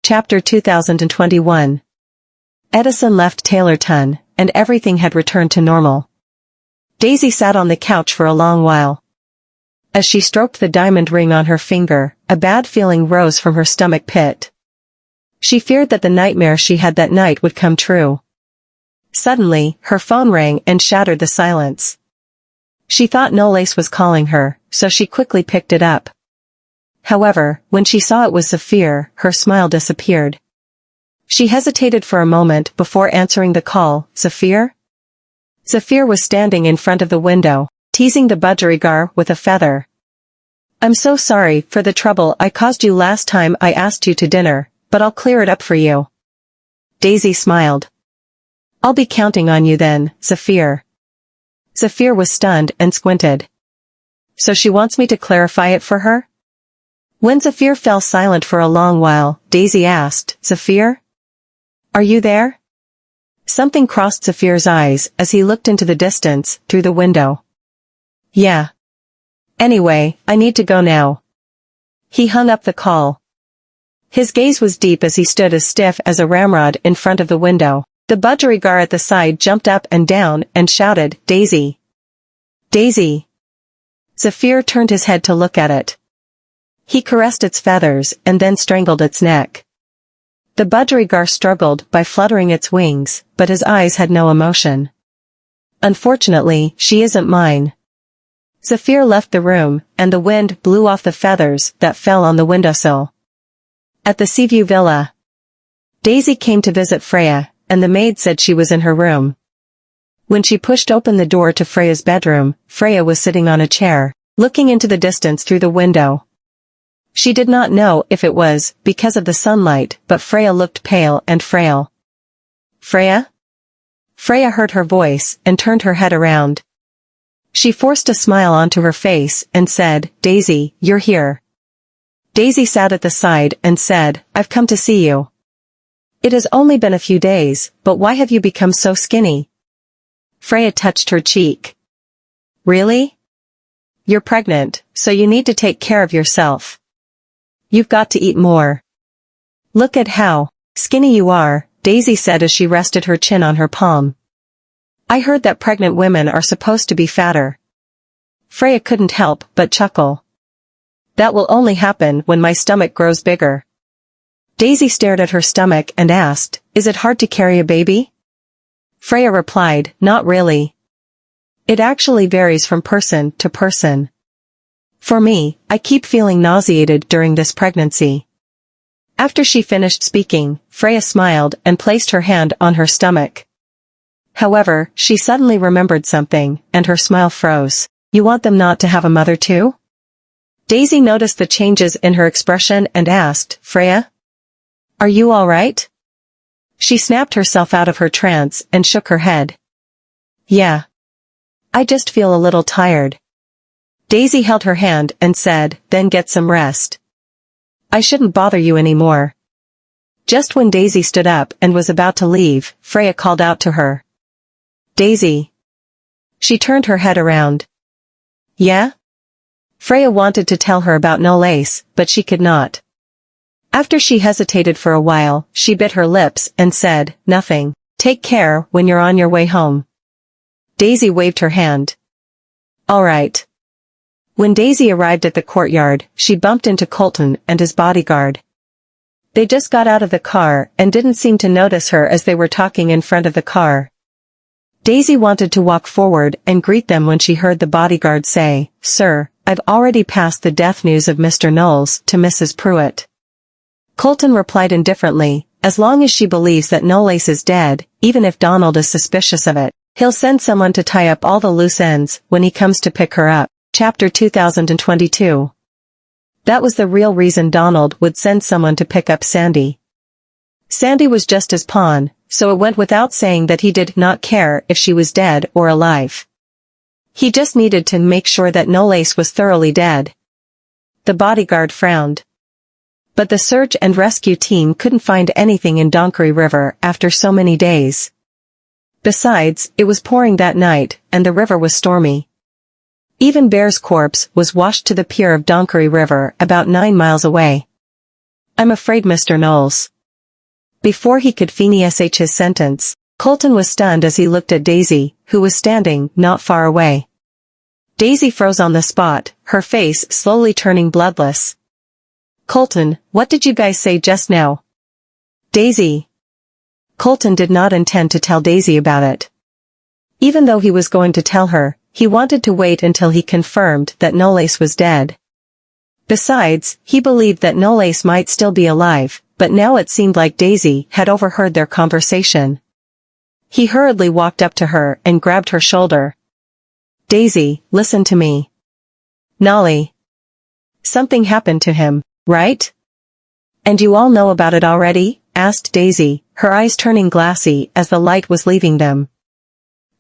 Chapter 2021. Edison left Taylorton, and everything had returned to normal. Daisy sat on the couch for a long while. As she stroked the diamond ring on her finger, a bad feeling rose from her stomach pit. She feared that the nightmare she had that night would come true. Suddenly, her phone rang and shattered the silence. She thought Noce was calling her, so she quickly picked it up. However, when she saw it was Zafir, her smile disappeared. She hesitated for a moment before answering the call. Zafir? Zafir was standing in front of the window, teasing the budgerigar with a feather. I'm so sorry for the trouble I caused you last time I asked you to dinner, but I'll clear it up for you. Daisy smiled. I'll be counting on you then, Zafir. Zafir was stunned and squinted. So she wants me to clarify it for her? When Zafir fell silent for a long while, Daisy asked, Zafir? Are you there? Something crossed Zafir's eyes as he looked into the distance, through the window. Yeah. Anyway, I need to go now. He hung up the call. His gaze was deep as he stood as stiff as a ramrod in front of the window. The budgerigar at the side jumped up and down and shouted, Daisy! Daisy! Zafir turned his head to look at it. He caressed its feathers and then strangled its neck. The budgerigar struggled by fluttering its wings, but his eyes had no emotion. Unfortunately, she isn't mine. Zafir left the room, and the wind blew off the feathers that fell on the windowsill. At the Seaview Villa, Daisy came to visit Freya, and the maid said she was in her room. When she pushed open the door to Freya's bedroom, Freya was sitting on a chair, looking into the distance through the window. She did not know if it was because of the sunlight, but Freya looked pale and frail. Freya? Freya heard her voice and turned her head around. She forced a smile onto her face and said, Daisy, you're here. Daisy sat at the side and said, I've come to see you. It has only been a few days, but why have you become so skinny? Freya touched her cheek. Really? You're pregnant, so you need to take care of yourself. You've got to eat more. Look at how skinny you are, Daisy said as she rested her chin on her palm. I heard that pregnant women are supposed to be fatter. Freya couldn't help but chuckle. That will only happen when my stomach grows bigger. Daisy stared at her stomach and asked, Is it hard to carry a baby? Freya replied, Not really. It actually varies from person to person. For me, I keep feeling nauseated during this pregnancy. After she finished speaking, Freya smiled and placed her hand on her stomach. However, she suddenly remembered something, and her smile froze. You want them not to have a mother too? Daisy noticed the changes in her expression and asked, Freya? Are you all right? She snapped herself out of her trance and shook her head. Yeah. I just feel a little tired. Daisy held her hand and said, Then get some rest. I shouldn't bother you anymore. Just when Daisy stood up and was about to leave, Freya called out to her. Daisy. She turned her head around. Yeah? Freya wanted to tell her about Noce, but she could not. After she hesitated for a while, she bit her lips and said, Nothing. Take care when you're on your way home. Daisy waved her hand. All right. When Daisy arrived at the courtyard, she bumped into Colton and his bodyguard. They just got out of the car and didn't seem to notice her as they were talking in front of the car. Daisy wanted to walk forward and greet them when she heard the bodyguard say, Sir, I've already passed the death news of Mr. Knowles to Mrs. Pruitt. Colton replied indifferently, As long as she believes that Noce is dead, even if Donald is suspicious of it, he'll send someone to tie up all the loose ends when he comes to pick her up. Chapter 2022. That was the real reason Donald would send someone to pick up Sandy. Sandy was just his pawn, so it went without saying that he did not care if she was dead or alive. He just needed to make sure that Noce was thoroughly dead. The bodyguard frowned. But the search and rescue team couldn't find anything in Donkery River after so many days. Besides, it was pouring that night, and the river was stormy. Even Bear's corpse was washed to the pier of Donkery River about 9 miles away. I'm afraid Mr. Knowles Before he could finish his sentence, Colton was stunned as he looked at Daisy, who was standing not far away. Daisy froze on the spot, her face slowly turning bloodless. "Colton, what did you guys say just now?" "Daisy." Colton did not intend to tell Daisy about it. Even though he was going to tell her, he wanted to wait until he confirmed that Noce was dead. Besides, he believed that Noce might still be alive, but now it seemed like Daisy had overheard their conversation. He hurriedly walked up to her and grabbed her shoulder. "Daisy, listen to me. Noce. Something happened to him, right? And you all know about it already?" asked Daisy, her eyes turning glassy as the light was leaving them.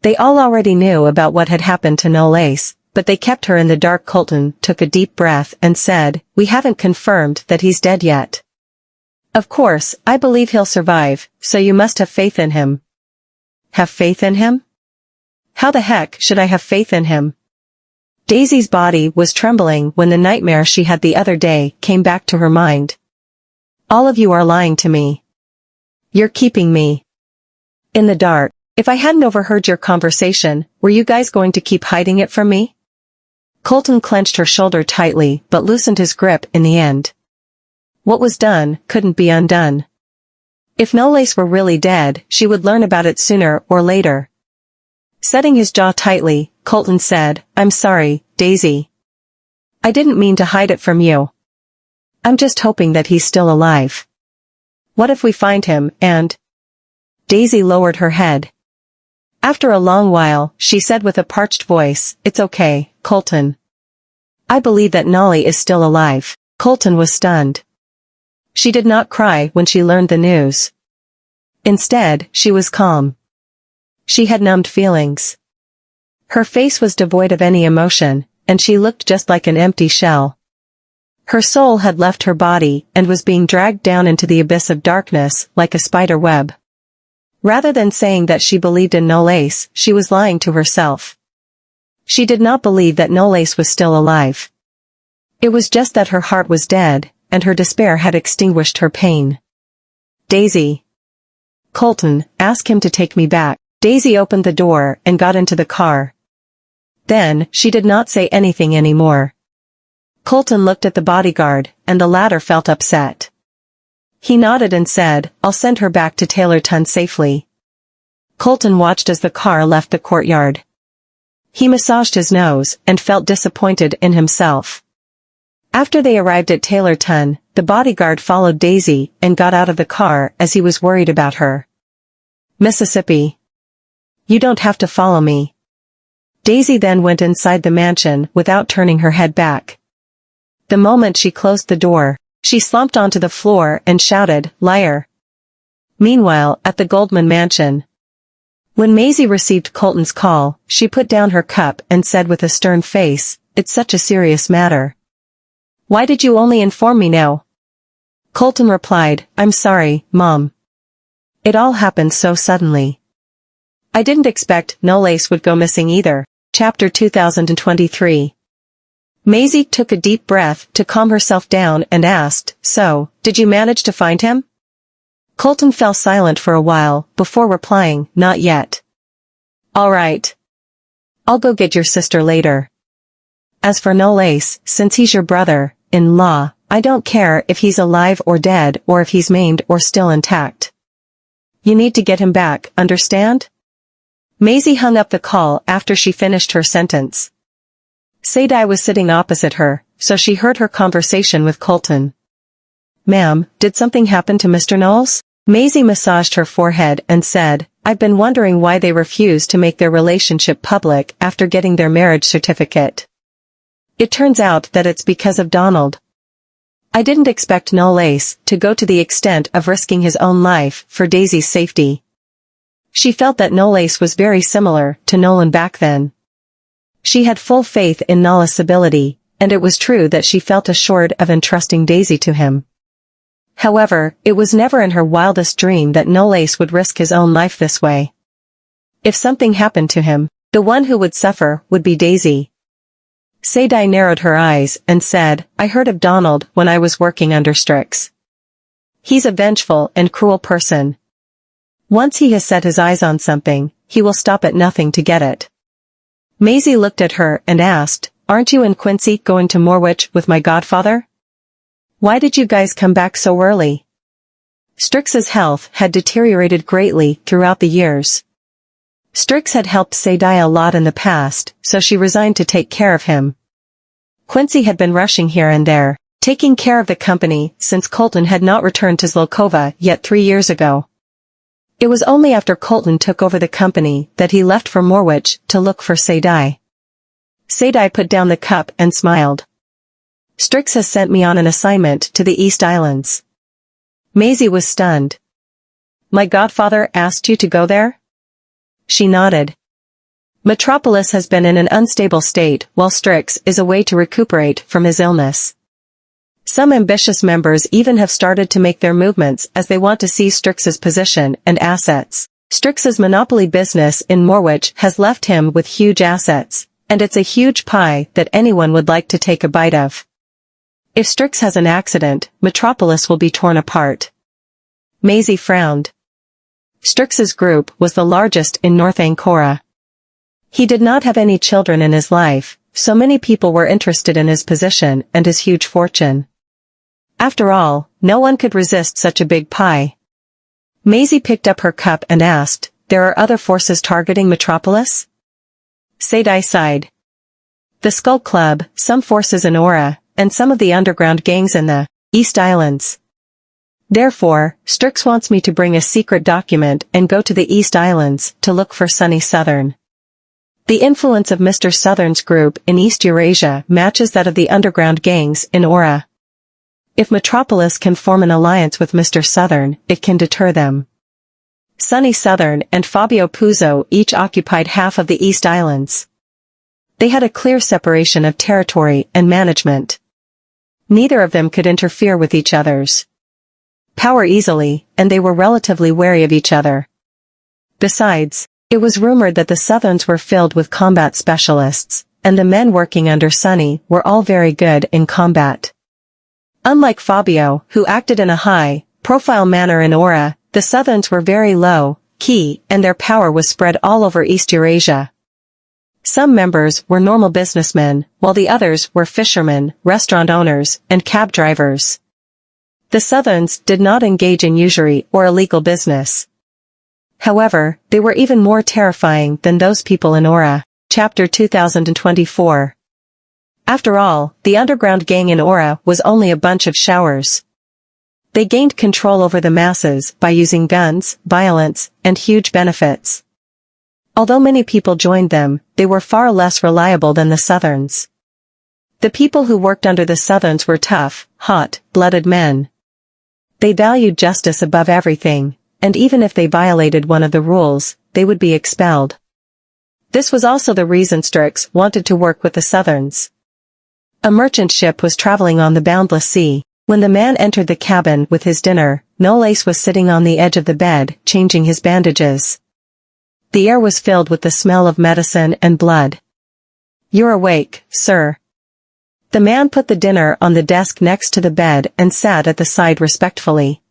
They all already knew about what had happened to Noce, but they kept her in the dark. Colton took a deep breath and said, "We haven't confirmed that he's dead yet. Of course, I believe he'll survive, so you must have faith in him." "Have faith in him? How the heck should I have faith in him?" Daisy's body was trembling when the nightmare she had the other day came back to her mind. "All of you are lying to me. You're keeping me in the dark. If I hadn't overheard your conversation, were you guys going to keep hiding it from me?" Colton clenched her shoulder tightly but loosened his grip in the end. What was done couldn't be undone. If Noce were really dead, she would learn about it sooner or later. Setting his jaw tightly, Colton said, "I'm sorry, Daisy. I didn't mean to hide it from you. I'm just hoping that he's still alive. What if we find him and—" Daisy lowered her head. After a long while, she said with a parched voice, "It's okay, Colton. I believe that Noce is still alive." Colton was stunned. She did not cry when she learned the news. Instead, she was calm. She had numbed feelings. Her face was devoid of any emotion, and she looked just like an empty shell. Her soul had left her body and was being dragged down into the abyss of darkness like a spider web. Rather than saying that she believed in Noce, she was lying to herself. She did not believe that Noce was still alive. It was just that her heart was dead, and her despair had extinguished her pain. "Daisy. Colton, ask him to take me back." Daisy opened the door and got into the car. Then, she did not say anything anymore. Colton looked at the bodyguard, and the latter felt upset. He nodded and said, "I'll send her back to Taylorton safely." Colton watched as the car left the courtyard. He massaged his nose and felt disappointed in himself. After they arrived at Taylorton, the bodyguard followed Daisy and got out of the car as he was worried about her. "Mississippi. You don't have to follow me." Daisy then went inside the mansion without turning her head back. The moment she closed the door, she slumped onto the floor and shouted, "Liar." Meanwhile, at the Goldman mansion. When Maisie received Colton's call, she put down her cup and said with a stern face, "It's such a serious matter. Why did you only inform me now?" Colton replied, "I'm sorry, Mom. It all happened so suddenly. I didn't expect Noce would go missing either." Chapter 2023. Maisie took a deep breath to calm herself down and asked, "So, did you manage to find him?" Colton fell silent for a while before replying, "Not yet." "All right. I'll go get your sister later. As for Noce, since he's your brother-in-law, I don't care if he's alive or dead or if he's maimed or still intact. You need to get him back, understand?" Maisie hung up the call after she finished her sentence. Sadie was sitting opposite her, so she heard her conversation with Colton. "Ma'am, did something happen to Mr. Knowles?" Maisie massaged her forehead and said, "I've been wondering why they refused to make their relationship public after getting their marriage certificate. It turns out that it's because of Donald. I didn't expect Noce to go to the extent of risking his own life for Daisy's safety." She felt that Noce was very similar to Nolan back then. She had full faith in Knowles' ability, and it was true that she felt assured of entrusting Daisy to him. However, it was never in her wildest dream that Noce would risk his own life this way. If something happened to him, the one who would suffer would be Daisy. Sadie narrowed her eyes and said, "I heard of Donald when I was working under Strix. He's a vengeful and cruel person. Once he has set his eyes on something, he will stop at nothing to get it. Maisie looked at her and asked, "Aren't you and Quincy going to Morwich with my godfather? Why did you guys come back so early?" Strix's health had deteriorated greatly throughout the years. Strix had helped Sadie a lot in the past, so she resigned to take care of him. Quincy had been rushing here and there, taking care of the company since Colton had not returned to Zlokova yet 3 years ago. It was only after Colton took over the company that he left for Morwich to look for Sadie. Sadie put down the cup and smiled. "Strix has sent me on an assignment to the East Islands." Maisie was stunned. "My godfather asked you to go there?" She nodded. "Metropolis has been in an unstable state while Strix is away to recuperate from his illness. Some ambitious members even have started to make their movements as they want to seize Strix's position and assets. Strix's monopoly business in Morwich has left him with huge assets, and it's a huge pie that anyone would like to take a bite of. If Strix has an accident, Metropolis will be torn apart." Maisie frowned. Strix's group was the largest in North Ancora. He did not have any children in his life, so many people were interested in his position and his huge fortune. After all, no one could resist such a big pie. Maisie picked up her cup and asked, "There are other forces targeting Metropolis?" Sadie sighed. "The Skull Club, some forces in Aura, and some of the underground gangs in the East Islands. Therefore, Strix wants me to bring a secret document and go to the East Islands to look for Sunny Southern. The influence of Mr. Southern's group in East Eurasia matches that of the underground gangs in Aura. If Metropolis can form an alliance with Mr. Southern, it can deter them." Sunny Southern and Fabio Puzo each occupied half of the East Islands. They had a clear separation of territory and management. Neither of them could interfere with each other's power easily, and they were relatively wary of each other. Besides, it was rumored that the Southerns were filled with combat specialists, and the men working under Sunny were all very good in combat. Unlike Fabio, who acted in a high-profile manner in Aura, the Southerns were very low-key, and their power was spread all over East Eurasia. Some members were normal businessmen, while the others were fishermen, restaurant owners, and cab drivers. The Southerns did not engage in usury or illegal business. However, they were even more terrifying than those people in Aura. Chapter 2024. After all, the underground gang in Aura was only a bunch of showers. They gained control over the masses by using guns, violence, and huge benefits. Although many people joined them, they were far less reliable than the Southerns. The people who worked under the Southerns were tough, hot-blooded men. They valued justice above everything, and even if they violated one of the rules, they would be expelled. This was also the reason Strix wanted to work with the Southerns. A merchant ship was traveling on the boundless sea. When the man entered the cabin with his dinner, Noce was sitting on the edge of the bed, changing his bandages. The air was filled with the smell of medicine and blood. "You're awake, sir." The man put the dinner on the desk next to the bed and sat at the side respectfully.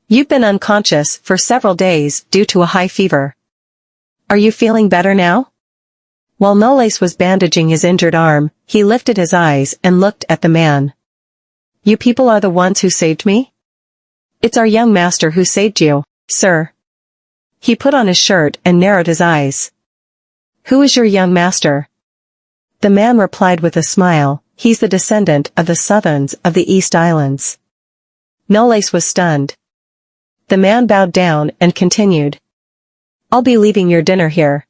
"You've been unconscious for several days due to a high fever. Are you feeling better now?" While Knowles was bandaging his injured arm, he lifted his eyes and looked at the man. "You people are the ones who saved me?" "It's our young master who saved you, sir." He put on his shirt and narrowed his eyes. "Who is your young master?" The man replied with a smile, "He's the descendant of the Southerns of the East Islands." Knowles was stunned. The man bowed down and continued. "I'll be leaving your dinner here.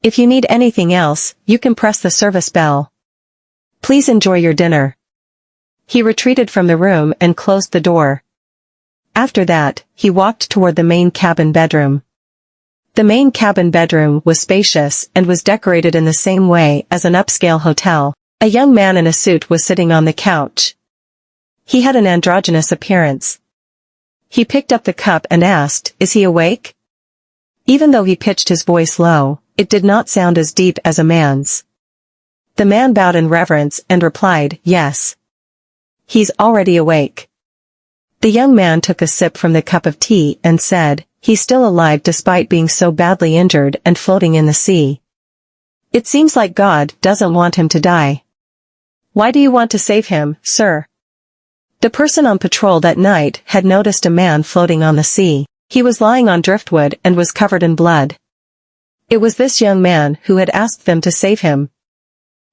If you need anything else, you can press the service bell. Please enjoy your dinner." He retreated from the room and closed the door. After that, he walked toward the main cabin bedroom. The main cabin bedroom was spacious and was decorated in the same way as an upscale hotel. A young man in a suit was sitting on the couch. He had an androgynous appearance. He picked up the cup and asked, "Is he awake?" Even though he pitched his voice low, it did not sound as deep as a man's. The man bowed in reverence and replied, "Yes. He's already awake." The young man took a sip from the cup of tea and said, he's still alive despite being so badly injured and floating in the sea. It seems like God doesn't want him to die. Why do you want to save him, sir? The person on patrol that night had noticed a man floating on the sea. He was lying on driftwood and was covered in blood. It was this young man who had asked them to save him.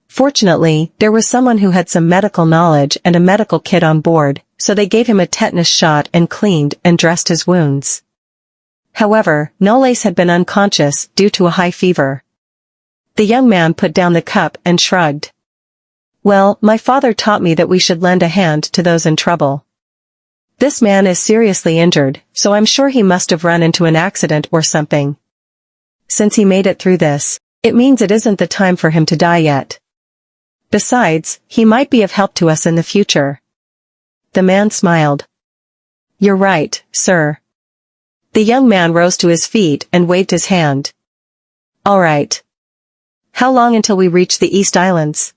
Fortunately, there was someone who had some medical knowledge and a medical kit on board, so they gave him a tetanus shot and cleaned and dressed his wounds. However, Knowles had been unconscious due to a high fever. The young man put down the cup and shrugged. Well, my father taught me that we should lend a hand to those in trouble. This man is seriously injured, so I'm sure he must have run into an accident or something. Since he made it through this, it means it isn't the time for him to die yet. Besides, he might be of help to us in the future. The man smiled. You're right, sir. The young man rose to his feet and waved his hand. All right. How long until we reach the East Islands?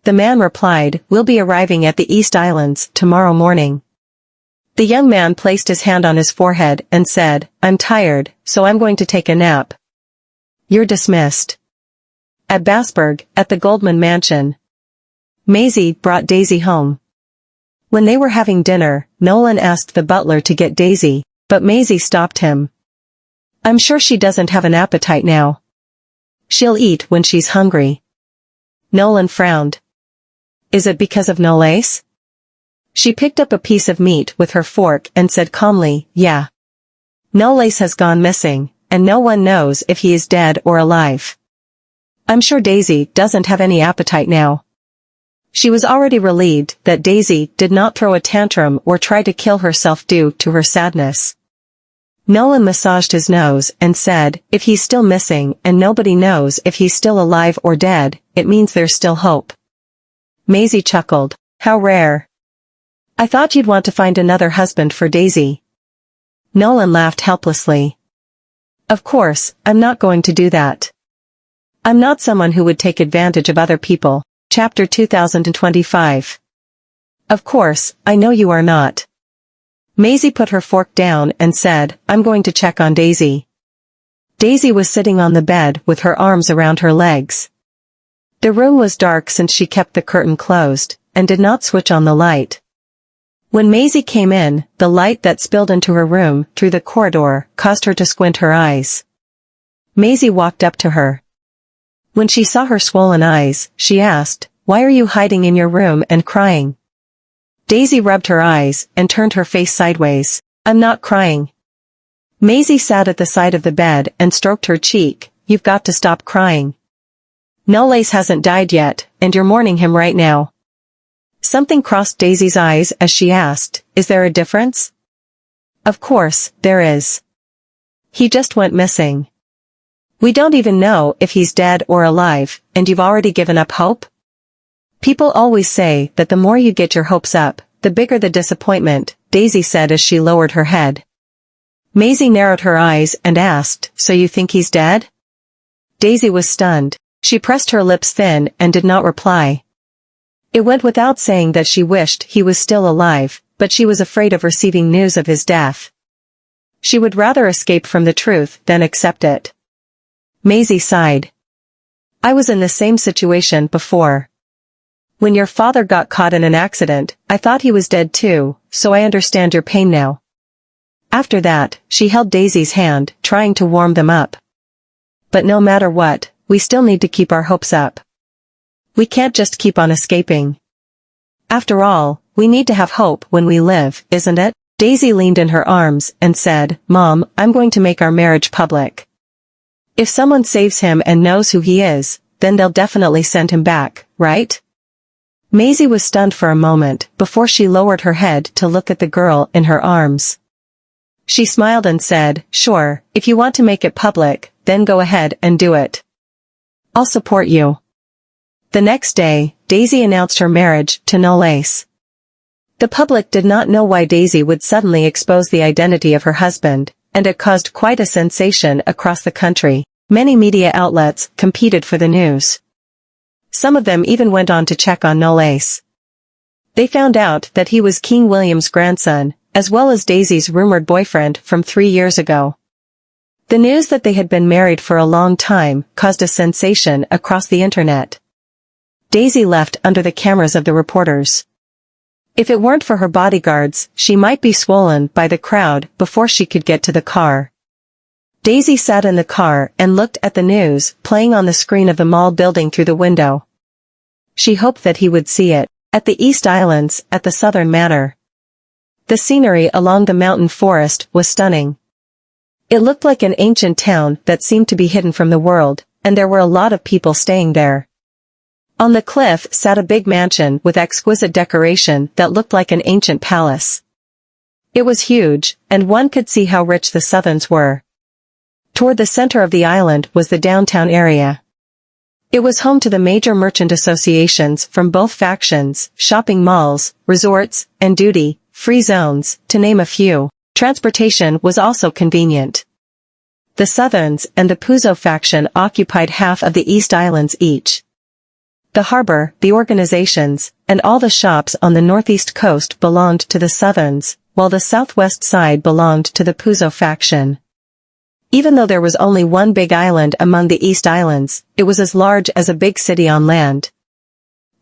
The man replied, we'll be arriving at the East Islands tomorrow morning. The young man placed his hand on his forehead and said, I'm tired, so I'm going to take a nap. You're dismissed. At Bassburg, at the Goldman Mansion. Maisie brought Daisy home. When they were having dinner, Nolan asked the butler to get Daisy, but Maisie stopped him. I'm sure she doesn't have an appetite now. She'll eat when she's hungry. Nolan frowned. Is it because of Knowles? She picked up a piece of meat with her fork and said calmly, yeah. Knowles has gone missing, and no one knows if he is dead or alive. I'm sure Daisy doesn't have any appetite now. She was already relieved that Daisy did not throw a tantrum or try to kill herself due to her sadness. Nolan massaged his nose and said, if he's still missing and nobody knows if he's still alive or dead, it means there's still hope. Maisie chuckled. How rare. I thought you'd want to find another husband for Daisy. Nolan laughed helplessly. Of course, I'm not going to do that. I'm not someone who would take advantage of other people. Chapter 2025. Of course, I know you are not. Maisie put her fork down and said, I'm going to check on Daisy. Daisy was sitting on the bed with her arms around her legs. The room was dark since she kept the curtain closed, and did not switch on the light. When Maisie came in, the light that spilled into her room through the corridor caused her to squint her eyes. Maisie walked up to her. When she saw her swollen eyes, she asked, why are you hiding in your room and crying? Daisy rubbed her eyes and turned her face sideways. I'm not crying. Maisie sat at the side of the bed and stroked her cheek. You've got to stop crying. Knowles hasn't died yet, and you're mourning him right now. Something crossed Daisy's eyes as she asked, is there a difference? Of course, there is. He just went missing. We don't even know if he's dead or alive, and you've already given up hope? People always say that the more you get your hopes up, the bigger the disappointment, Daisy said as she lowered her head. Maisie narrowed her eyes and asked, so you think he's dead? Daisy was stunned. She pressed her lips thin and did not reply. It went without saying that she wished he was still alive, but she was afraid of receiving news of his death. She would rather escape from the truth than accept it. Maisie sighed. I was in the same situation before. When your father got caught in an accident, I thought he was dead too, so I understand your pain now. After that, she held Daisy's hand, trying to warm them up. But no matter what, we still need to keep our hopes up. We can't just keep on escaping. After all, we need to have hope when we live, isn't it? Daisy leaned in her arms and said, Mom, I'm going to make our marriage public. If someone saves him and knows who he is, then they'll definitely send him back, right? Maisie was stunned for a moment before she lowered her head to look at the girl in her arms. She smiled and said, sure, if you want to make it public, then go ahead and do it. I'll support you. The next day, Daisy announced her marriage to Knowles. The public did not know why Daisy would suddenly expose the identity of her husband, and it caused quite a sensation across the country. Many media outlets competed for the news. Some of them even went on to check on Knowles. They found out that he was King William's grandson, as well as Daisy's rumored boyfriend from 3 years ago. The news that they had been married for a long time caused a sensation across the internet. Daisy left under the cameras of the reporters. If it weren't for her bodyguards, she might be swollen by the crowd before she could get to the car. Daisy sat in the car and looked at the news playing on the screen of the mall building through the window. She hoped that he would see it, at the East Islands, at the Southern Manor. The scenery along the mountain forest was stunning. It looked like an ancient town that seemed to be hidden from the world, and there were a lot of people staying there. On the cliff sat a big mansion with exquisite decoration that looked like an ancient palace. It was huge, and one could see how rich the Southerns were. Toward the center of the island was the downtown area. It was home to the major merchant associations from both factions, shopping malls, resorts, and duty-free zones, to name a few. Transportation was also convenient. The Southerns and the Puzo faction occupied half of the East Islands each. The harbor, the organizations, and all the shops on the northeast coast belonged to the Southerns, while the southwest side belonged to the Puzo faction. Even though there was only one big island among the East Islands, it was as large as a big city on land.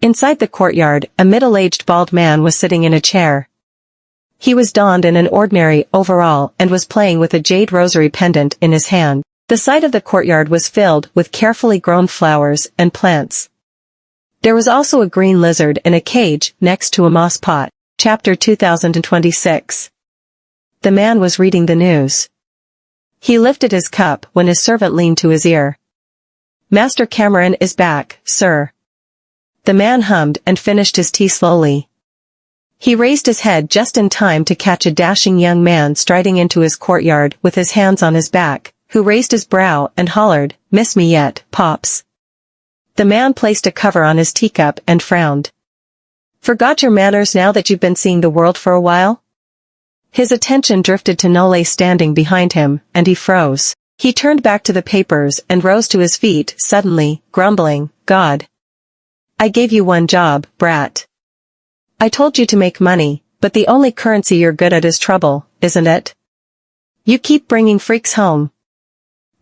Inside the courtyard, a middle-aged bald man was sitting in a chair. He was donned in an ordinary overall and was playing with a jade rosary pendant in his hand. The side of the courtyard was filled with carefully grown flowers and plants. There was also a green lizard in a cage next to a moss pot. Chapter 2026. The man was reading the news. He lifted his cup when his servant leaned to his ear. "Master Cameron is back, sir." The man hummed and finished his tea slowly. He raised his head just in time to catch a dashing young man striding into his courtyard with his hands on his back, who raised his brow and hollered, "Miss me yet, Pops?" The man placed a cover on his teacup and frowned. "Forgot your manners now that you've been seeing the world for a while?" His attention drifted to Noce standing behind him, and he froze. He turned back to the papers and rose to his feet suddenly, grumbling, "God. I gave you one job, brat. I told you to make money, but the only currency you're good at is trouble, isn't it? You keep bringing freaks home."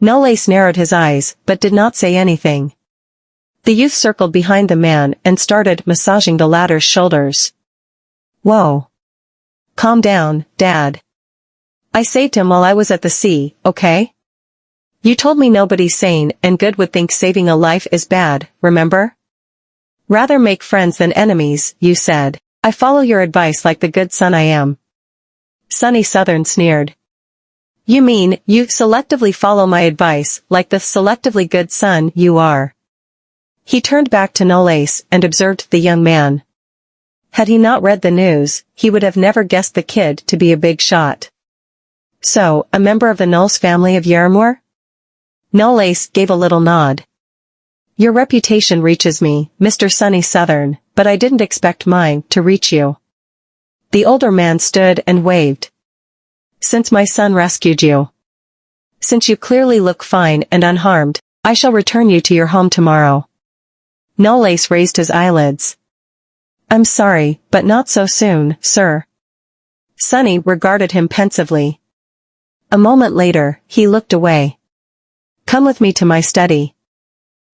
Knowles narrowed his eyes, but did not say anything. The youth circled behind the man and started massaging the latter's shoulders. "Whoa. Calm down, Dad. I saved him while I was at the sea, okay? You told me nobody sane and good would think saving a life is bad, remember? Rather make friends than enemies, you said. I follow your advice like the good son I am." Sunny Southern sneered. "You mean, you selectively follow my advice like the selectively good son you are." He turned back to Noce and observed the young man. Had he not read the news, he would have never guessed the kid to be a big shot. "So, a member of the Knowles family of Yarramore?" Knowles gave a little nod. "Your reputation reaches me, Mr. Sunny Southern, but I didn't expect mine to reach you." The older man stood and waved. "Since my son rescued you. Since you clearly look fine and unharmed, I shall return you to your home tomorrow." Knowles raised his eyelids. "I'm sorry, but not so soon, sir." Sunny regarded him pensively. A moment later, he looked away. "Come with me to my study."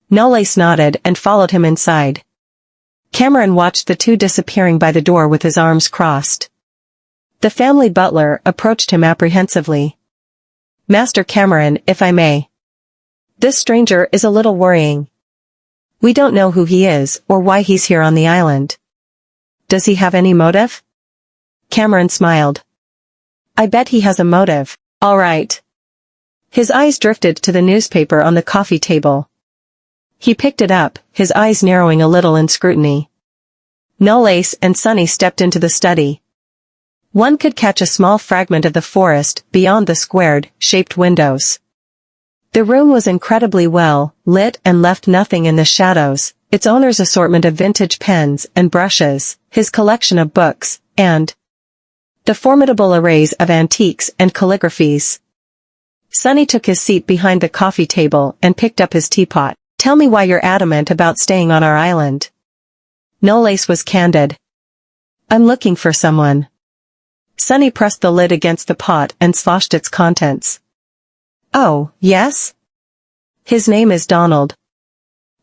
Knowles nodded and followed him inside. Cameron watched the two disappearing by the door with his arms crossed. The family butler approached him apprehensively. "Master Cameron, if I may. This stranger is a little worrying. We don't know who he is or why he's here on the island. Does he have any motive?" Cameron smiled. "I bet he has a motive. All right." His eyes drifted to the newspaper on the coffee table. He picked it up, his eyes narrowing a little in scrutiny. Knowles and Sunny stepped into the study. One could catch a small fragment of the forest beyond the squared-shaped windows. The room was incredibly well lit and left nothing in the shadows, its owner's assortment of vintage pens and brushes, his collection of books, and the formidable arrays of antiques and calligraphies. Sunny took his seat behind the coffee table and picked up his teapot. "Tell me why you're adamant about staying on our island." Knowles was candid. I'm looking for someone. Sonny pressed the lid against the pot and sloshed its contents. Oh, yes? His name is Donald.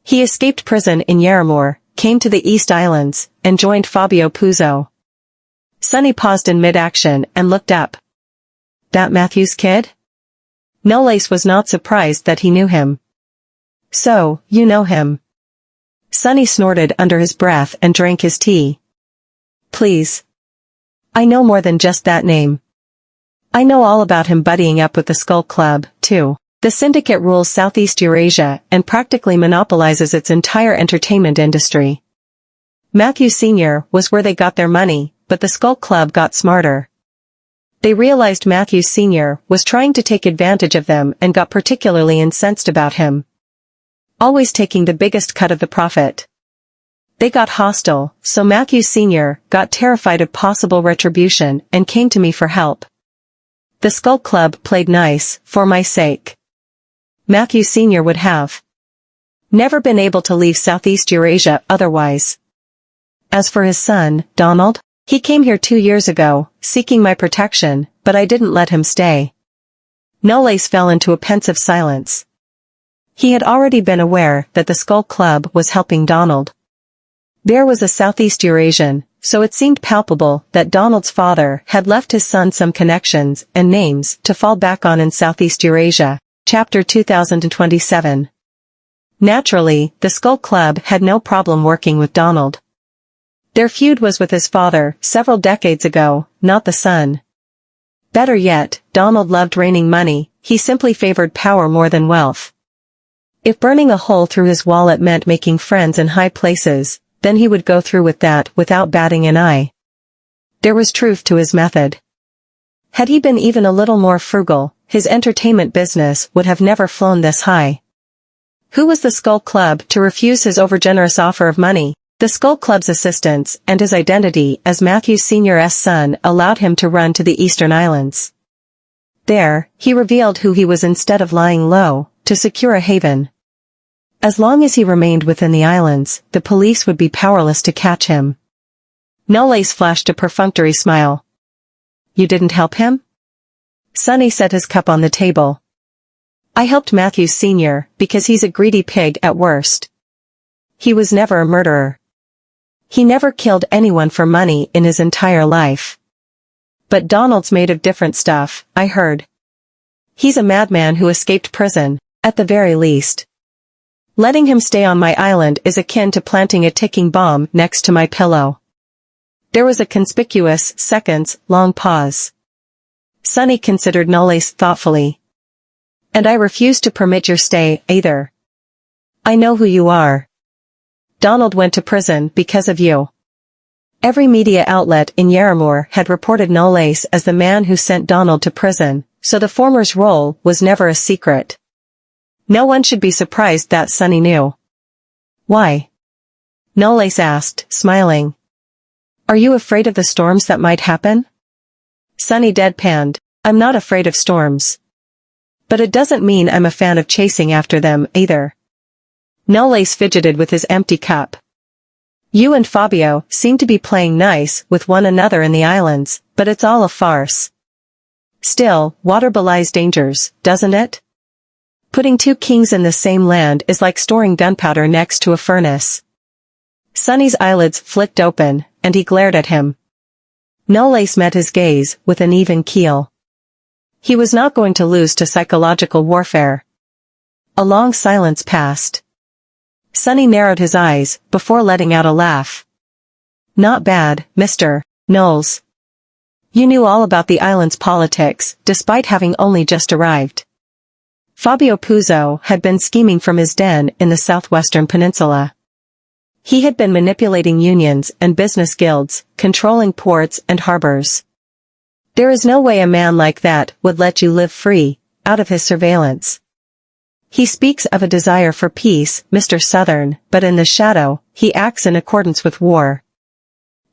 He escaped prison in Yarramore, came to the East Islands, and joined Fabio Puzo. Sonny paused in mid-action and looked up. That Matthew's kid? Noce was not surprised that he knew him. So, you know him. Sonny snorted under his breath and drank his tea. Please. I know more than just that name. I know all about him buddying up with the Skull Club, too. The syndicate rules Southeast Eurasia and practically monopolizes its entire entertainment industry. Matthew Sr. was where they got their money, but the Skull Club got smarter. They realized Matthew Sr. was trying to take advantage of them and got particularly incensed about him. Always taking the biggest cut of the profit. They got hostile, so Matthew Sr. got terrified of possible retribution and came to me for help. The Skull Club played nice, for my sake. Matthew Sr. would have never been able to leave Southeast Eurasia otherwise. As for his son, Donald, he came here 2 years ago, seeking my protection, but I didn't let him stay. Knowles fell into a pensive silence. He had already been aware that the Skull Club was helping Donald. There was a Southeast Eurasian, so it seemed palpable that Donald's father had left his son some connections and names to fall back on in Southeast Eurasia. Chapter 2027. Naturally, the Skull Club had no problem working with Donald. Their feud was with his father several decades ago, not the son. Better yet, Donald loved raining money, he simply favored power more than wealth. If burning a hole through his wallet meant making friends in high places, then he would go through with that without batting an eye. There was truth to his method. Had he been even a little more frugal, his entertainment business would have never flown this high. Who was the Skull Club to refuse his overgenerous offer of money? The Skull Club's assistance and his identity as Matthew Sr.'s son allowed him to run to the Eastern Islands. There, he revealed who he was instead of lying low, to secure a haven. As long as he remained within the islands, the police would be powerless to catch him. Knowles flashed a perfunctory smile. You didn't help him? Sonny set his cup on the table. I helped Matthew Sr. because he's a greedy pig at worst. He was never a murderer. He never killed anyone for money in his entire life. But Donald's made of different stuff, I heard. He's a madman who escaped prison, at the very least. Letting him stay on my island is akin to planting a ticking bomb next to my pillow. There was a conspicuous, seconds-long pause. Sonny considered Knowles thoughtfully. And I refuse to permit your stay, either. I know who you are. Donald went to prison because of you. Every media outlet in Yarramore had reported Knowles as the man who sent Donald to prison, so the former's role was never a secret. No one should be surprised that Sonny knew. Why? Knowles asked, smiling. Are you afraid of the storms that might happen? Sonny deadpanned. I'm not afraid of storms. But it doesn't mean I'm a fan of chasing after them, either. Knowles fidgeted with his empty cup. You and Fabio seem to be playing nice with one another in the islands, but it's all a farce. Still, water belies dangers, doesn't it? Putting two kings in the same land is like storing gunpowder next to a furnace. Sonny's eyelids flicked open, and he glared at him. Knowles met his gaze with an even keel. He was not going to lose to psychological warfare. A long silence passed. Sonny narrowed his eyes, before letting out a laugh. Not bad, Mr. Knowles. You knew all about the island's politics, despite having only just arrived. Fabio Puzo had been scheming from his den in the southwestern peninsula. He had been manipulating unions and business guilds, controlling ports and harbors. There is no way a man like that would let you live free, out of his surveillance. He speaks of a desire for peace, Mr. Southern, but in the shadow, he acts in accordance with war.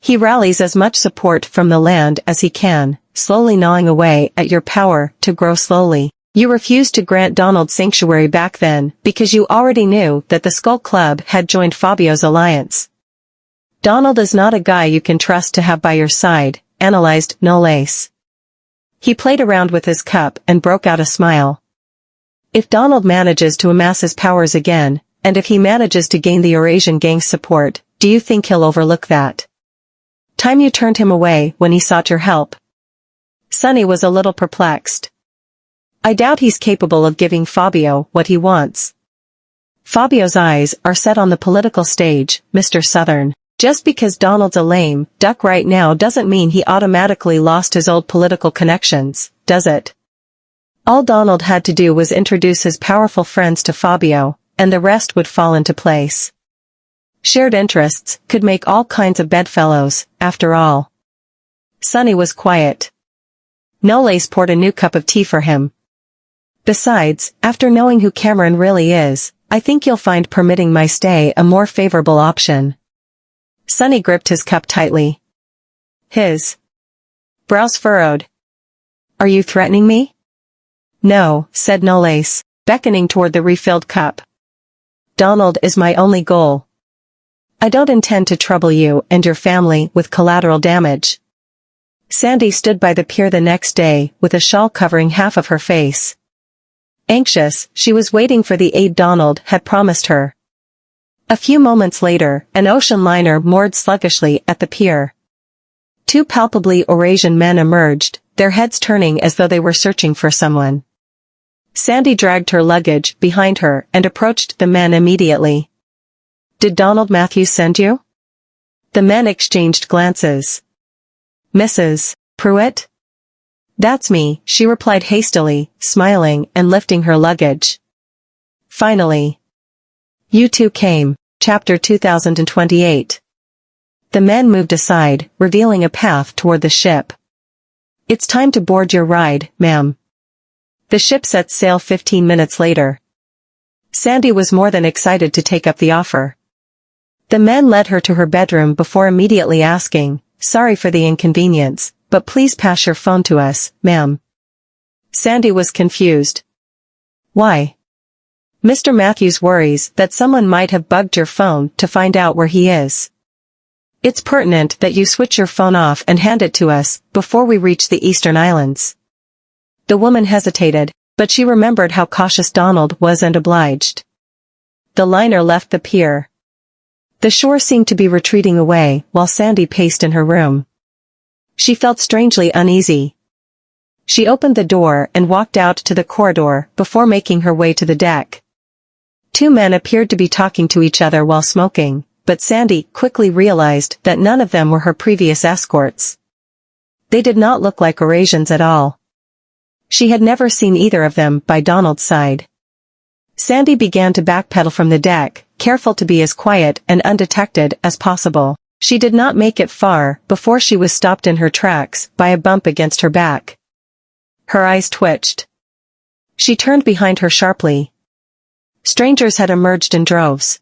He rallies as much support from the land as he can, slowly gnawing away at your power to grow slowly. You refused to grant Donald sanctuary back then because you already knew that the Skull Club had joined Fabio's alliance. Donald is not a guy you can trust to have by your side, analyzed Noce. He played around with his cup and broke out a smile. If Donald manages to amass his powers again, and if he manages to gain the Eurasian gang's support, do you think he'll overlook that? Time you turned him away when he sought your help. Sonny was a little perplexed. I doubt he's capable of giving Fabio what he wants. Fabio's eyes are set on the political stage, Mr. Southern. Just because Donald's a lame duck right now doesn't mean he automatically lost his old political connections, does it? All Donald had to do was introduce his powerful friends to Fabio, and the rest would fall into place. Shared interests could make all kinds of bedfellows, after all. Sonny was quiet. Knowles poured a new cup of tea for him. Besides, after knowing who Cameron really is, I think you'll find permitting my stay a more favorable option. Sonny gripped his cup tightly. His brows furrowed. Are you threatening me? No, said Knowles, beckoning toward the refilled cup. Donald is my only goal. I don't intend to trouble you and your family with collateral damage. Sandy stood by the pier the next day with a shawl covering half of her face. Anxious, she was waiting for the aid Donald had promised her. A few moments later, an ocean liner moored sluggishly at the pier. Two palpably Eurasian men emerged, their heads turning as though they were searching for someone. Sandy dragged her luggage behind her and approached the men immediately. Did Donald Matthews send you? The men exchanged glances. Mrs. Pruitt? That's me, she replied hastily, smiling and lifting her luggage. Finally. You two came. Chapter 2028. The men moved aside, revealing a path toward the ship. It's time to board your ride, ma'am. The ship set sail 15 minutes later. Sandy was more than excited to take up the offer. The men led her to her bedroom before immediately asking, sorry for the inconvenience, but please pass your phone to us, ma'am. Sandy was confused. Why? Mr. Matthews worries that someone might have bugged your phone to find out where he is. It's pertinent that you switch your phone off and hand it to us before we reach the Eastern Islands. The woman hesitated, but she remembered how cautious Donald was and obliged. The liner left the pier. The shore seemed to be retreating away while Sandy paced in her room. She felt strangely uneasy. She opened the door and walked out to the corridor before making her way to the deck. Two men appeared to be talking to each other while smoking, but Sandy quickly realized that none of them were her previous escorts. They did not look like Eurasians at all. She had never seen either of them by Donald's side. Sandy began to backpedal from the deck, careful to be as quiet and undetected as possible. She did not make it far before she was stopped in her tracks by a bump against her back. Her eyes twitched. She turned behind her sharply. Strangers had emerged in droves.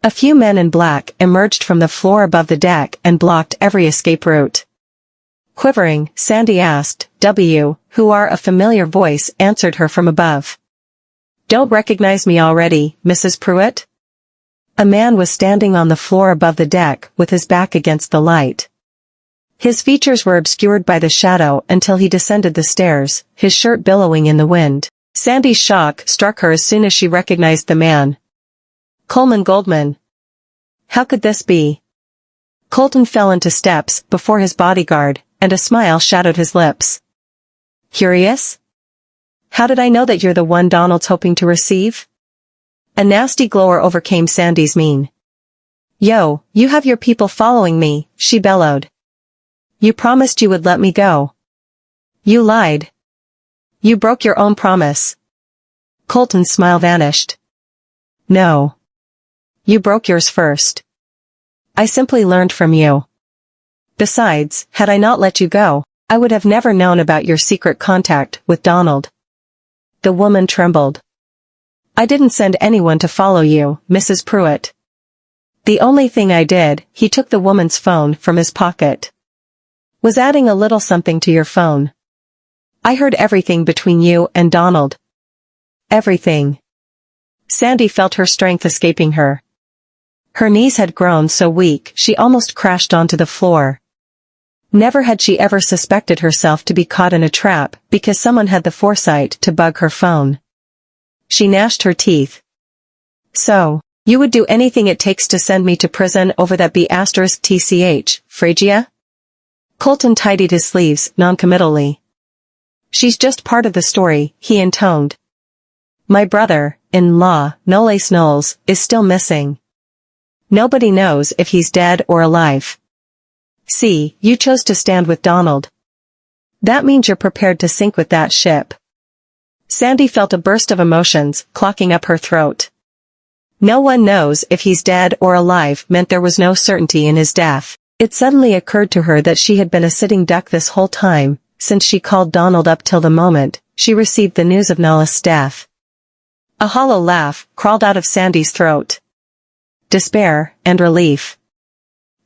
A few men in black emerged from the floor above the deck and blocked every escape route. Quivering, Sandy asked, who are a familiar voice answered her from above. Don't recognize me already, Mrs. Pruitt? A man was standing on the floor above the deck with his back against the light. His features were obscured by the shadow until he descended the stairs, his shirt billowing in the wind. Sandy's shock struck her as soon as she recognized the man. Coleman Goldman. How could this be? Colton fell into steps before his bodyguard, and a smile shadowed his lips. Curious? How did I know that you're the one Donald's hoping to receive? A nasty glower overcame Sandy's mien. Yo, you have your people following me, she bellowed. You promised you would let me go. You lied. You broke your own promise. Colton's smile vanished. No. You broke yours first. I simply learned from you. Besides, had I not let you go, I would have never known about your secret contact with Donald. The woman trembled. I didn't send anyone to follow you, Mrs. Pruitt. The only thing I did, he took the woman's phone from his pocket. Was adding a little something to your phone. I heard everything between you and Donald. Everything. Sandy felt her strength escaping her. Her knees had grown so weak she almost crashed onto the floor. Never had she ever suspected herself to be caught in a trap because someone had the foresight to bug her phone. She gnashed her teeth. So, you would do anything it takes to send me to prison over that B*TCH, Phrygia? Colton tidied his sleeves noncommittally. She's just part of the story, he intoned. My brother-in-law, Knowles, is still missing. Nobody knows if he's dead or alive. See, you chose to stand with Donald. That means you're prepared to sink with that ship. Sandy felt a burst of emotions clocking up her throat. No one knows if he's dead or alive meant there was no certainty in his death. It suddenly occurred to her that she had been a sitting duck this whole time, since she called Donald up till the moment she received the news of Knowles' death. A hollow laugh crawled out of Sandy's throat. Despair and relief.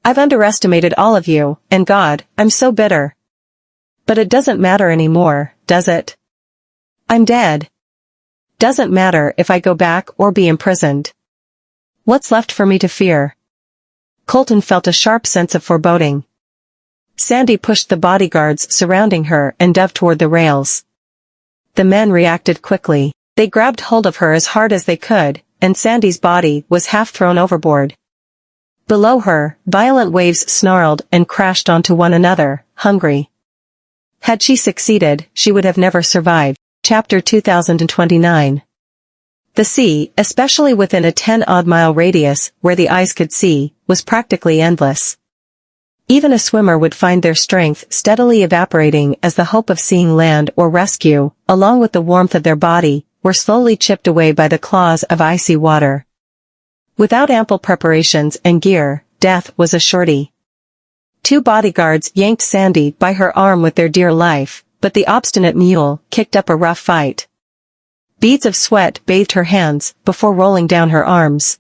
I've underestimated all of you, and God, I'm so bitter. But it doesn't matter anymore, does it? I'm dead. Doesn't matter if I go back or be imprisoned. What's left for me to fear? Colton felt a sharp sense of foreboding. Sandy pushed the bodyguards surrounding her and dove toward the rails. The men reacted quickly. They grabbed hold of her as hard as they could, and Sandy's body was half thrown overboard. Below her, violent waves snarled and crashed onto one another, hungry. Had she succeeded, she would have never survived. Chapter 2029. The sea, especially within a 10-odd-mile radius where the eyes could see, was practically endless. Even a swimmer would find their strength steadily evaporating as the hope of seeing land or rescue, along with the warmth of their body, were slowly chipped away by the claws of icy water. Without ample preparations and gear, death was a surety. 2 bodyguards yanked Sandy by her arm with their dear life, but the obstinate mule kicked up a rough fight. Beads of sweat bathed her hands before rolling down her arms.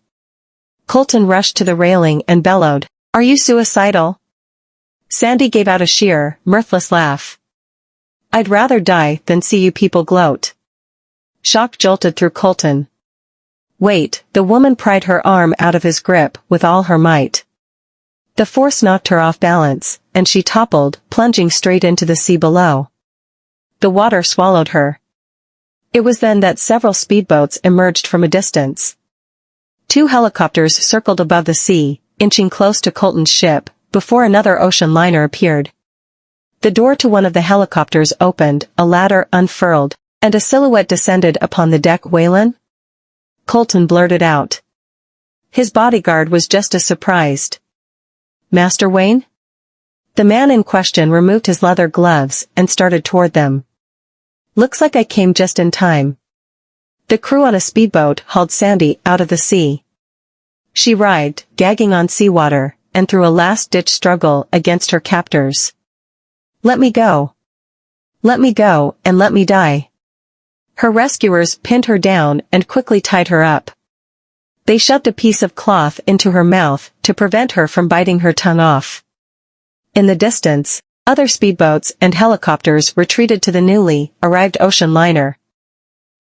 Colton rushed to the railing and bellowed, "Are you suicidal?" Sandy gave out a sheer, mirthless laugh. "I'd rather die than see you people gloat." Shock jolted through Colton. Wait, the woman pried her arm out of his grip with all her might. The force knocked her off balance, and she toppled, plunging straight into the sea below. The water swallowed her. It was then that several speedboats emerged from a distance. 2 helicopters circled above the sea, inching close to Colton's ship, before another ocean liner appeared. The door to one of the helicopters opened, a ladder unfurled, and a silhouette descended upon the deck. Whan? Colton blurted out. His bodyguard was just as surprised. Master Whan? The man in question removed his leather gloves and started toward them. Looks like I came just in time. The crew on a speedboat hauled Sandy out of the sea. She writhed, gagging on seawater, and through a last-ditch struggle against her captors. Let me go. Let me go, and let me die. Her rescuers pinned her down and quickly tied her up. They shoved a piece of cloth into her mouth to prevent her from biting her tongue off. In the distance, other speedboats and helicopters retreated to the newly arrived ocean liner.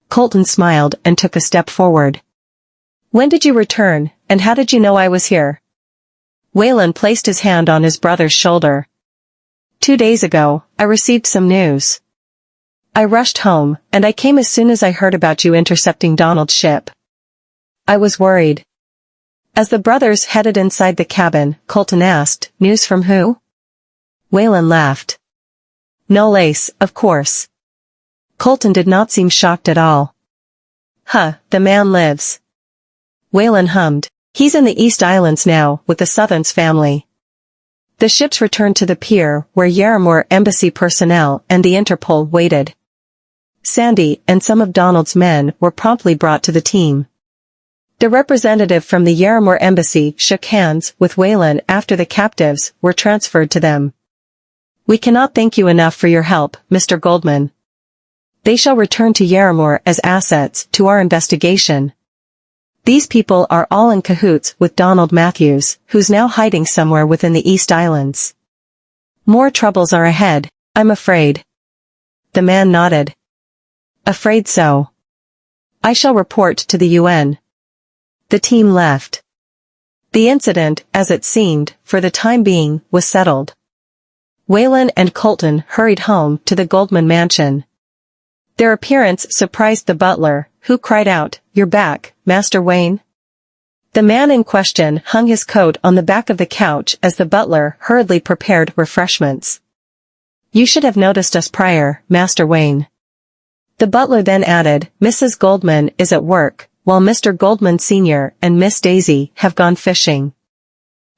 Colton smiled and took a step forward. When did you return, and how did you know I was here? Whan placed his hand on his brother's shoulder. 2 days ago, I received some news. I rushed home, and I came as soon as I heard about you intercepting Donald's ship. I was worried. As the brothers headed inside the cabin, Colton asked, News from who? Whan laughed. Noce, of course. Colton did not seem shocked at all. The man lives. Whan hummed. He's in the East Islands now, with the Southerns family. The ships returned to the pier, where Yarramore embassy personnel and the Interpol waited. Sandy and some of Donald's men were promptly brought to the team. The representative from the Yarramore embassy shook hands with Whan after the captives were transferred to them. We cannot thank you enough for your help, Mr. Goldman. They shall return to Yarramore as assets to our investigation. These people are all in cahoots with Donald Matthews, who's now hiding somewhere within the East Islands. More troubles are ahead, I'm afraid. The man nodded. Afraid so. I shall report to the UN. The team left. The incident, as it seemed, for the time being, was settled. Whan and Colton hurried home to the Goldman mansion. Their appearance surprised the butler, who cried out, "You're back, Master Whan?" The man in question hung his coat on the back of the couch as the butler hurriedly prepared refreshments. "You should have noticed us prior, Master Whan." The butler then added, "Mrs. Goldman is at work, while Mr. Goldman Sr. and Miss Daisy have gone fishing."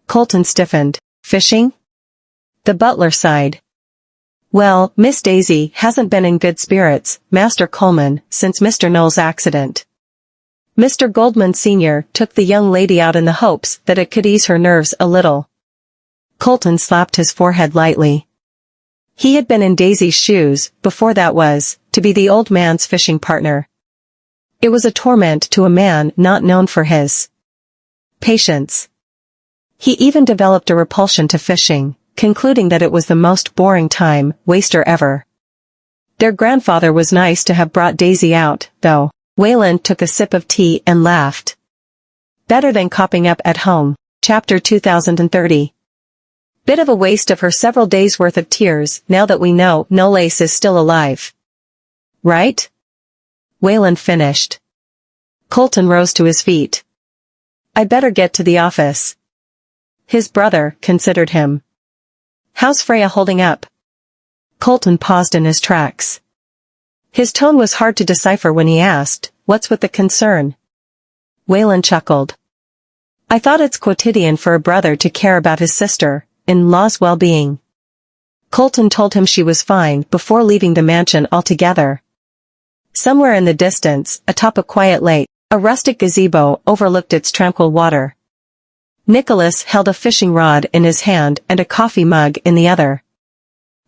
Colton stiffened. "Fishing?" The butler sighed. "Well, Miss Daisy hasn't been in good spirits, Master Coleman, since Mr. Knowles' accident. Mr. Goldman Sr. took the young lady out in the hopes that it could ease her nerves a little." Colton slapped his forehead lightly. He had been in Daisy's shoes, before that was, to be the old man's fishing partner. It was a torment to a man not known for his patience. He even developed a repulsion to fishing, concluding that it was the most boring time waster ever. Their grandfather was nice to have brought Daisy out, though. Whan took a sip of tea and laughed. Better than copping up at home. Chapter 2030. Bit of a waste of her several days' worth of tears now that we know Noce is still alive. Right? Whan finished. Colton rose to his feet. "I'd better get to the office." His brother considered him. "How's Freya holding up?" Colton paused in his tracks. His tone was hard to decipher when he asked, "What's with the concern?" Whan chuckled. "I thought it's quotidian for a brother to care about his sister-in-law's well-being." Colton told him she was fine before leaving the mansion altogether. Somewhere in the distance, atop a quiet lake, a rustic gazebo overlooked its tranquil water. Nicholas held a fishing rod in his hand and a coffee mug in the other.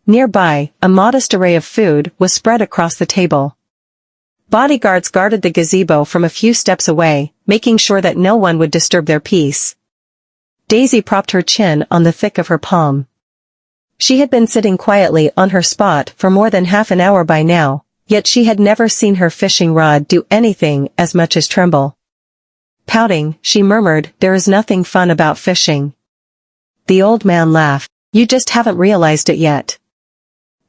Nearby, a modest array of food was spread across the table. Bodyguards guarded the gazebo from a few steps away, making sure that no one would disturb their peace. Daisy propped her chin on the thick of her palm. She had been sitting quietly on her spot for more than half an hour by now, yet she had never seen her fishing rod do anything as much as tremble. Pouting, she murmured, "There is nothing fun about fishing." The old man laughed. "You just haven't realized it yet.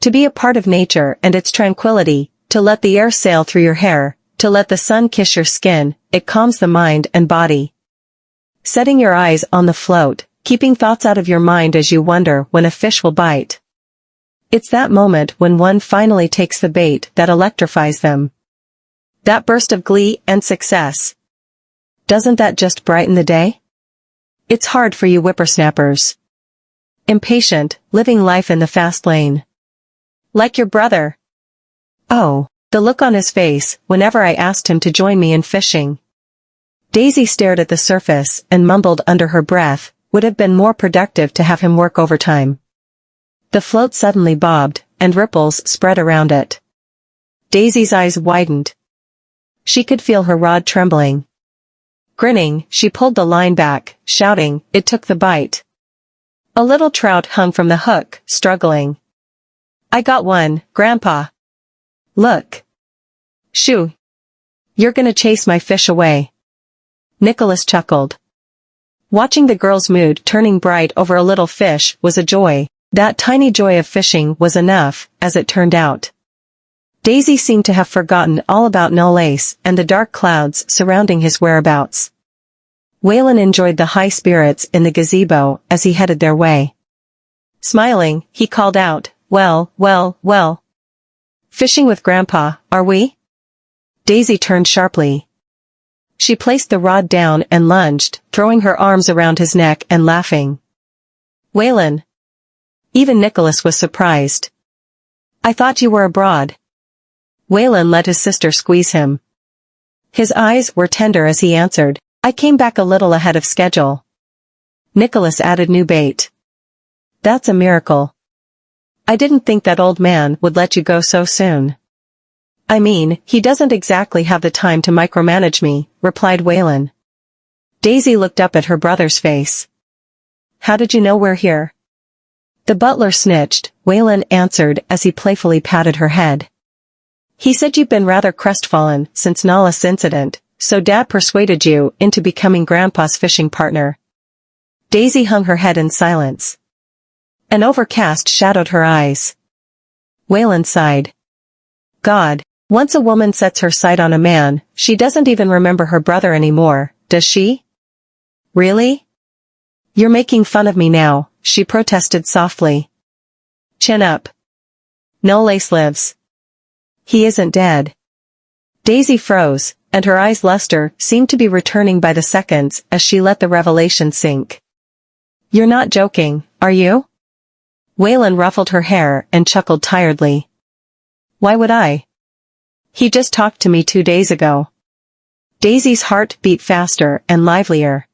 To be a part of nature and its tranquility, to let the air sail through your hair, to let the sun kiss your skin, it calms the mind and body. Setting your eyes on the float, keeping thoughts out of your mind as you wonder when a fish will bite. It's that moment when one finally takes the bait that electrifies them. That burst of glee and success. Doesn't that just brighten the day? It's hard for you whippersnappers. Impatient, living life in the fast lane. Like your brother." "Oh." The look on his face, whenever I asked him to join me in fishing. Daisy stared at the surface and mumbled under her breath, "Would have been more productive to have him work overtime." The float suddenly bobbed, and ripples spread around it. Daisy's eyes widened. She could feel her rod trembling. Grinning, she pulled the line back, shouting, "It took the bite." A little trout hung from the hook, struggling. "I got one, Grandpa. Look." "Shoo. You're gonna chase my fish away." Nicholas chuckled. Watching the girl's mood turning bright over a little fish was a joy. That tiny joy of fishing was enough, as it turned out. Daisy seemed to have forgotten all about Noce and the dark clouds surrounding his whereabouts. Whan enjoyed the high spirits in the gazebo as he headed their way. Smiling, he called out, Well. Fishing with Grandpa, are we?" Daisy turned sharply. She placed the rod down and lunged, throwing her arms around his neck and laughing. "Whan." Even Nicholas was surprised. "I thought you were abroad." Whan let his sister squeeze him. His eyes were tender as he answered, "I came back a little ahead of schedule." Nicholas added new bait. "That's a miracle. I didn't think that old man would let you go so soon." "I mean, he doesn't exactly have the time to micromanage me," replied Whan. Daisy looked up at her brother's face. "How did you know we're here?" "The butler snitched," Whan answered as he playfully patted her head. "He said you've been rather crestfallen since Knowles' incident, so Dad persuaded you into becoming Grandpa's fishing partner." Daisy hung her head in silence. An overcast shadowed her eyes. Whan sighed. God, once a woman sets her sight on a man, she doesn't even remember her brother anymore, does she? Really? You're making fun of me now, she protested softly. Chin up. Noce lives. He isn't dead. Daisy froze, and her eyes' luster seemed to be returning by the seconds as she let the revelation sink. You're not joking, are you? Whan ruffled her hair and chuckled tiredly. Why would I? He just talked to me 2 days ago. Daisy's heart beat faster and livelier.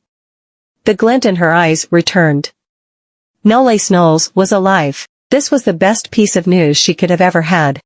The glint in her eyes returned. Knowles was alive. This was the best piece of news she could have ever had.